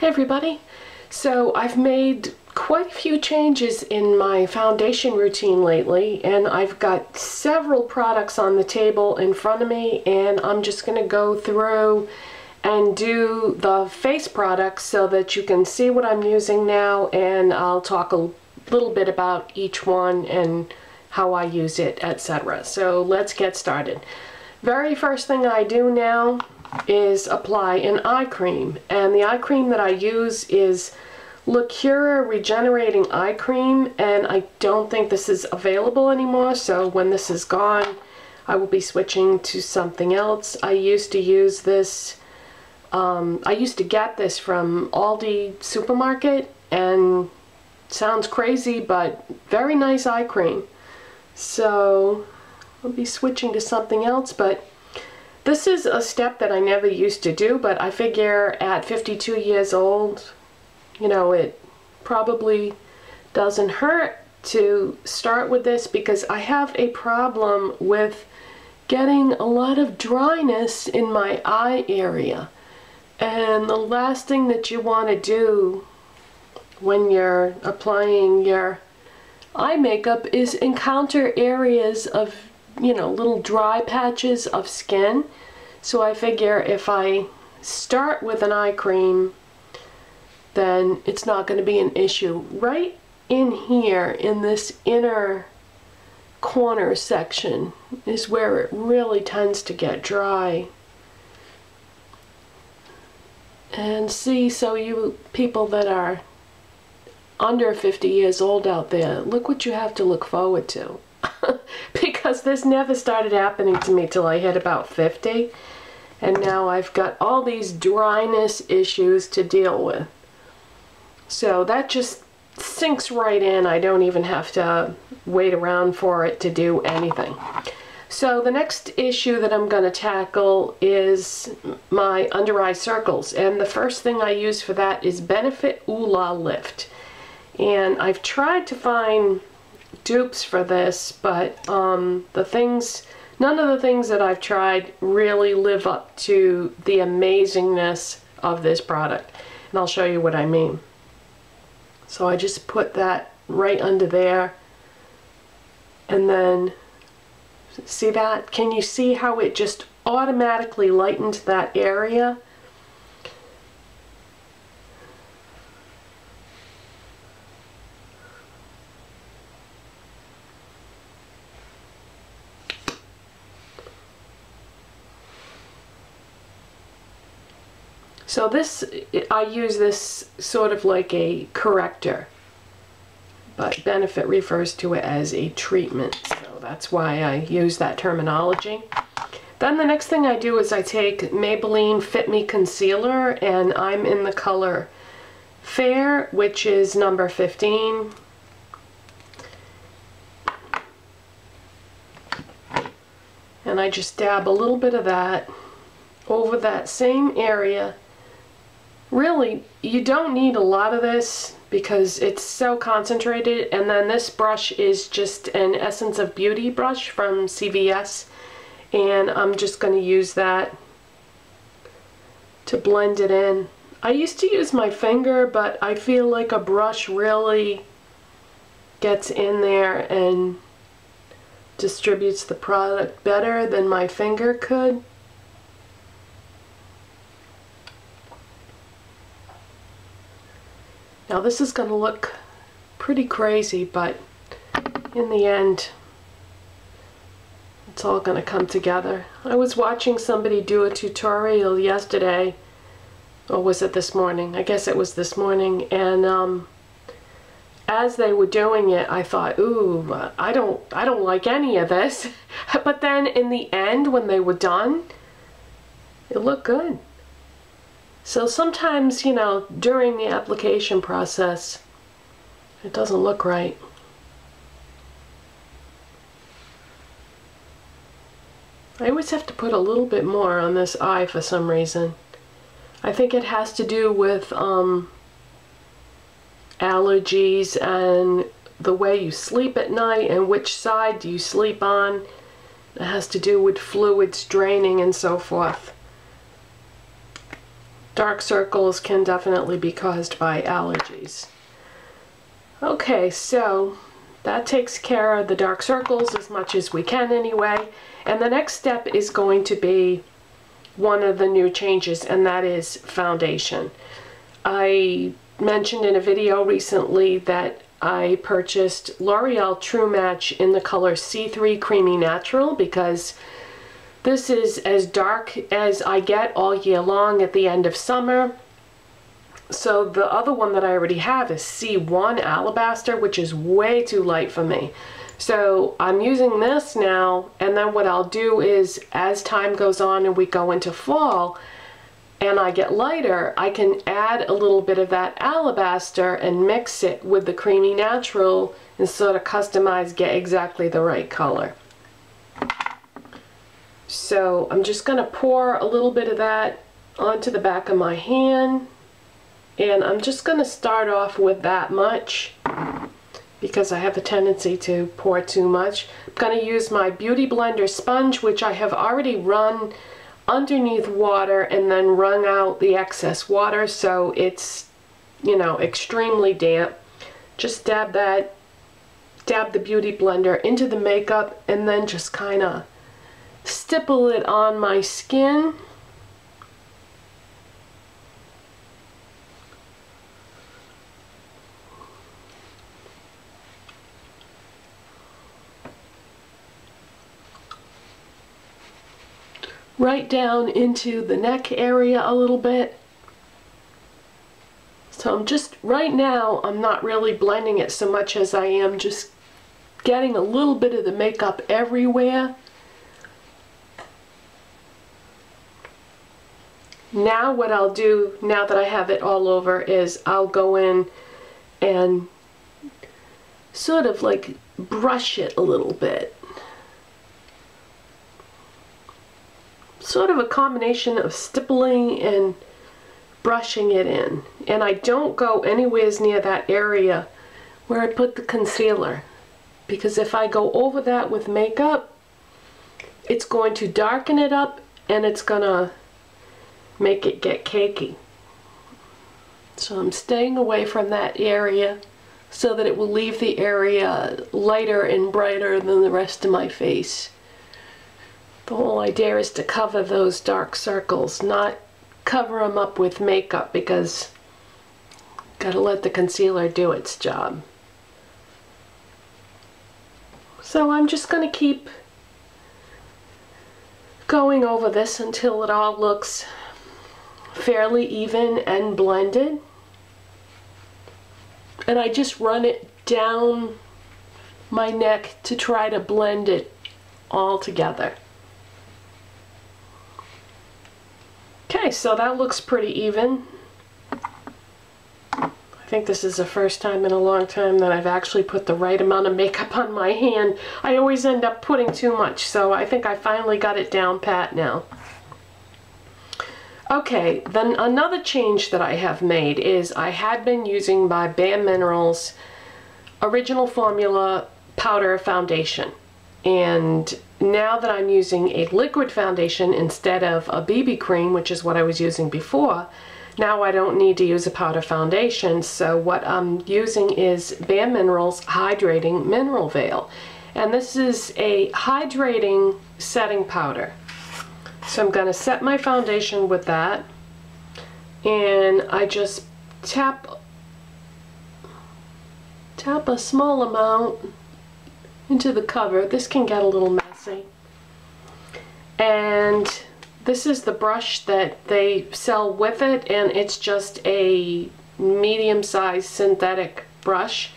Hey everybody! So I've made quite a few changes in my foundation routine lately, and I've got several products on the table in front of me, and I'm just going to go through and do the face products so that you can see what I'm using now, and I'll talk a little bit about each one and how I use it, etc. So let's get started. Very first thing I do now is apply an eye cream, and the eye cream that I use is Lacura Regenerating Eye Cream, and I don't think this is available anymore, so when this is gone I will be switching to something else. I used to use this, I used to get this from Aldi supermarket, and sounds crazy but very nice eye cream. So I'll be switching to something else, but this is a step that I never used to do, but I figure at 52 years old, you know, it probably doesn't hurt to start with this because I have a problem with getting a lot of dryness in my eye area. And the last thing that you want to do when you're applying your eye makeup is encounter areas of, you know, little dry patches of skin. So I figure if I start with an eye cream, then it's not going to be an issue. Right in here, in this inner corner section, is where it really tends to get dry. And see, so you people that are under 50 years old out there, look what you have to look forward to. Because this never started happening to me till I hit about 50, and now I've got all these dryness issues to deal with. So that just sinks right in. I don't even have to wait around for it to do anything. So the next issue that I'm going to tackle is my under eye circles, and the first thing I use for that is Benefit Ooh La Lift. And I've tried to find dupes for this, but none of the things that I've tried really live up to the amazingness of this product, and I'll show you what I mean. So I just put that right under there, and then see that? Can you see how it just automatically lightened that area? So this, I use this sort of like a corrector, but Benefit refers to it as a treatment, so that's why I use that terminology. Then the next thing I do is I take Maybelline Fit Me Concealer, and I'm in the color Fair, which is number 15. And I just dab a little bit of that over that same area. Really, you don't need a lot of this because it's so concentrated, and then this brush is just an Essence of Beauty brush from CVS, and I'm just going to use that to blend it in. I used to use my finger, but I feel like a brush really gets in there and distributes the product better than my finger could. Now this is going to look pretty crazy, but in the end it's all going to come together. I was watching somebody do a tutorial yesterday, or was it this morning? I guess it was this morning, and as they were doing it I thought, ooh, I don't like any of this. But then in the end, when they were done, it looked good. So sometimes, you know, during the application process, it doesn't look right. I always have to put a little bit more on this eye for some reason. I think it has to do with allergies and the way you sleep at night and which side do you sleep on. It has to do with fluids draining and so forth. dark circles can definitely be caused by allergies. Okay, so that takes care of the dark circles as much as we can anyway. And the next step is going to be one of the new changes, and that is foundation. I mentioned in a video recently that I purchased L'Oreal True Match in the color C3 Creamy Natural because this is as dark as I get all year long at the end of summer. So the other one that I already have is C1 Alabaster, which is way too light for me. So I'm using this now, and then what I'll do is as time goes on and we go into fall and I get lighter, I can add a little bit of that Alabaster and mix it with the Creamy Natural and sort of customize, get exactly the right color. So I'm just going to pour a little bit of that onto the back of my hand, and I'm just going to start off with that much because I have a tendency to pour too much. I'm going to use my Beauty Blender sponge, which I have already run underneath water and then wrung out the excess water, so it's, you know, extremely damp. Just dab the Beauty Blender into the makeup and then just kind of stipple it on my skin. Right down into the neck area a little bit. So I'm just, right now, I'm not really blending it so much as I am just getting a little bit of the makeup everywhere. Now what I'll do, now that I have it all over, is I'll go in and sort of like brush it a little bit. Sort of a combination of stippling and brushing it in. And I don't go anywhere near that area where I put the concealer, because if I go over that with makeup, it's going to darken it up and it's gonna make it get cakey. So I'm staying away from that area so that it will leave the area lighter and brighter than the rest of my face. The whole idea is to cover those dark circles, not cover them up with makeup, because gotta let the concealer do its job. So I'm just gonna keep going over this until it all looks fairly even and blended. And I just run it down my neck to try to blend it all together. Okay, so that looks pretty even. I think this is the first time in a long time that I've actually put the right amount of makeup on my hand. I always end up putting too much, so I think I finally got it down pat now. Okay, then another change that I have made is I had been using my Bare Minerals Original Formula Powder Foundation. And now that I'm using a liquid foundation instead of a BB cream, which is what I was using before, now I don't need to use a powder foundation. So what I'm using is Bare Minerals Hydrating Mineral Veil. And this is a hydrating setting powder. So I'm going to set my foundation with that. And I just tap a small amount into the cover. This can get a little messy. And this is the brush that they sell with it, and it's just a medium-sized synthetic brush.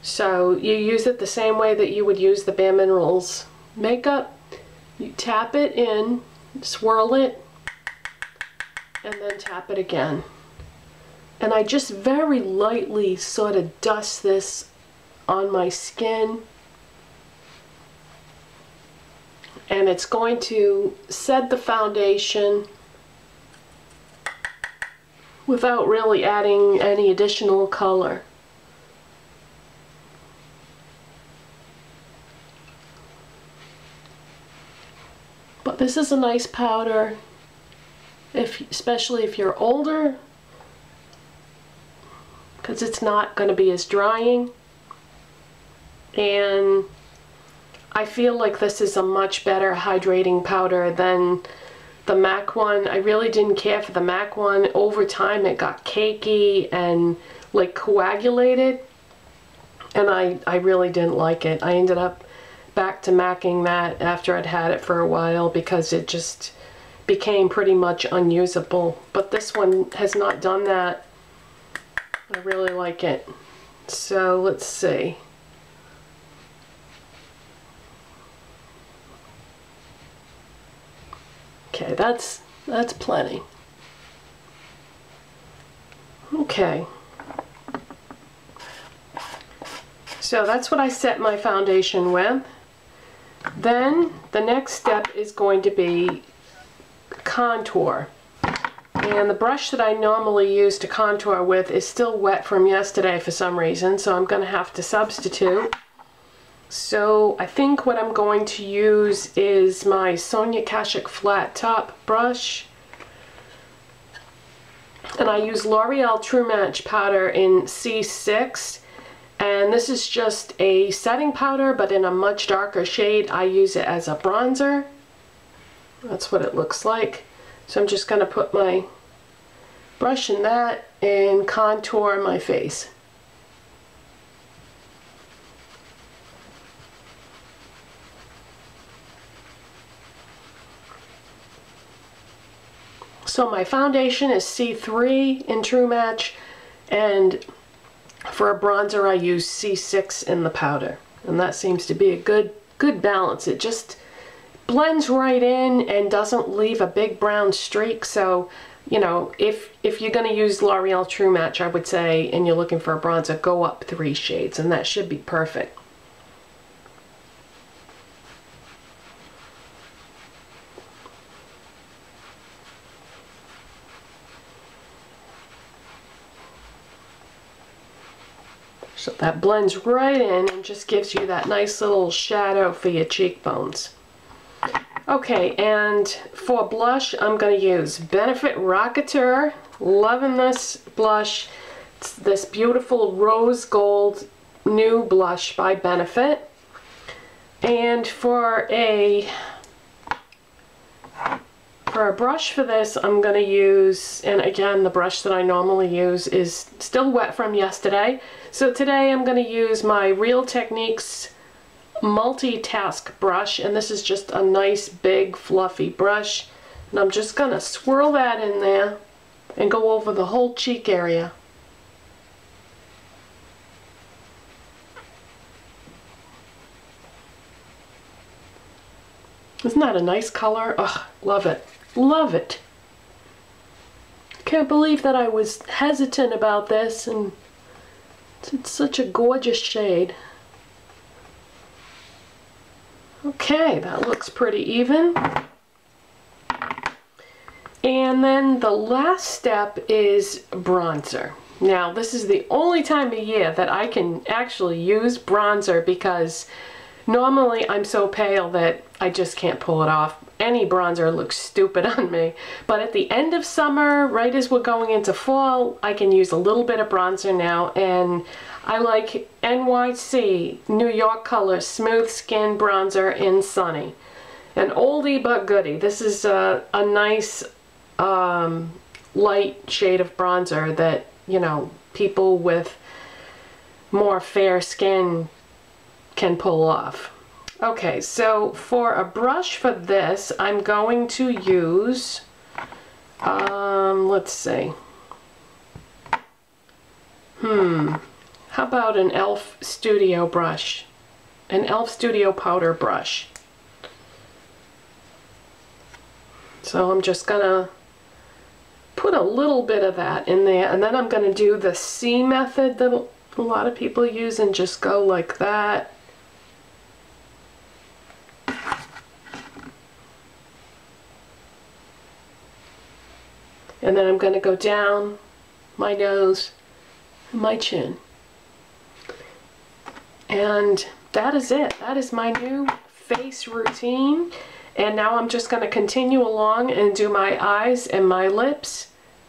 So you use it the same way that you would use the Bare Minerals makeup. You tap it in, swirl it, and then tap it again. And I just very lightly sort of dust this on my skin. And it's going to set the foundation without really adding any additional color. But this is a nice powder. especially if you're older, because it's not going to be as drying. And I feel like this is a much better hydrating powder than the MAC one. I really didn't care for the MAC one. Over time it got cakey and like coagulated, and I really didn't like it. I ended up back to MACing that after I'd had it for a while because it just became pretty much unusable. But this one has not done that. I really like it. So let's see. Okay, that's plenty. Okay. So that's what I set my foundation with. Then the next step is going to be contour. And the brush that I normally use to contour with is still wet from yesterday for some reason, so I'm going to have to substitute. So I think what I'm going to use is my Sonia Kashuk flat top brush. And I use L'Oreal True Match powder in C6. And this is just a setting powder, but in a much darker shade. I use it as a bronzer. That's what it looks like. So I'm just going to put my brush in that and contour my face. So my foundation is C3 in True Match, and for a bronzer I use C6 in the powder, and that seems to be a good balance. It just blends right in and doesn't leave a big brown streak. So, you know, if you're going to use L'Oreal True Match, I would say, and you're looking for a bronzer, go up 3 shades, and that should be perfect. So that blends right in and just gives you that nice little shadow for your cheekbones. Okay, and for blush, I'm going to use Benefit Rockateur. Loving this blush. It's this beautiful rose gold new blush by Benefit. And for a brush for this, I'm going to use, and again, the brush that I normally use is still wet from yesterday. So today I'm going to use my Real Techniques multitask brush, and this is just a nice big fluffy brush, and I'm just going to swirl that in there and go over the whole cheek area. Isn't that a nice color? Ugh, love it. Love it. Can't believe that I was hesitant about this, and it's such a gorgeous shade. Okay, that looks pretty even. And then the last step is bronzer. Now, this is the only time of year that I can actually use bronzer, because normally I'm so pale that I just can't pull it off. Any bronzer looks stupid on me. But at the end of summer, right as we're going into fall, I can use a little bit of bronzer now. And I like NYC New York Color Smooth Skin Bronzer in Sunny. An oldie but goodie. This is a nice light shade of bronzer that, you know, people with more fair skin can pull off. Okay, so for a brush for this, I'm going to use, let's see. How about an e.l.f. Studio brush? An e.l.f. Studio powder brush. So I'm just gonna put a little bit of that in there, and then I'm gonna do the C method that a lot of people use and just go like that. And then I'm going to go down my nose, my chin. And that is it. That is my new face routine. And now I'm just going to continue along and do my eyes and my lips,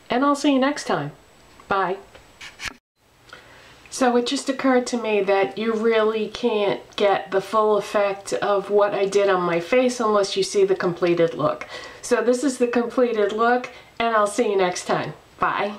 and I'll see you next time. Bye. So it just occurred to me that you really can't get the full effect of what I did on my face unless you see the completed look. So this is the completed look, and I'll see you next time. Bye.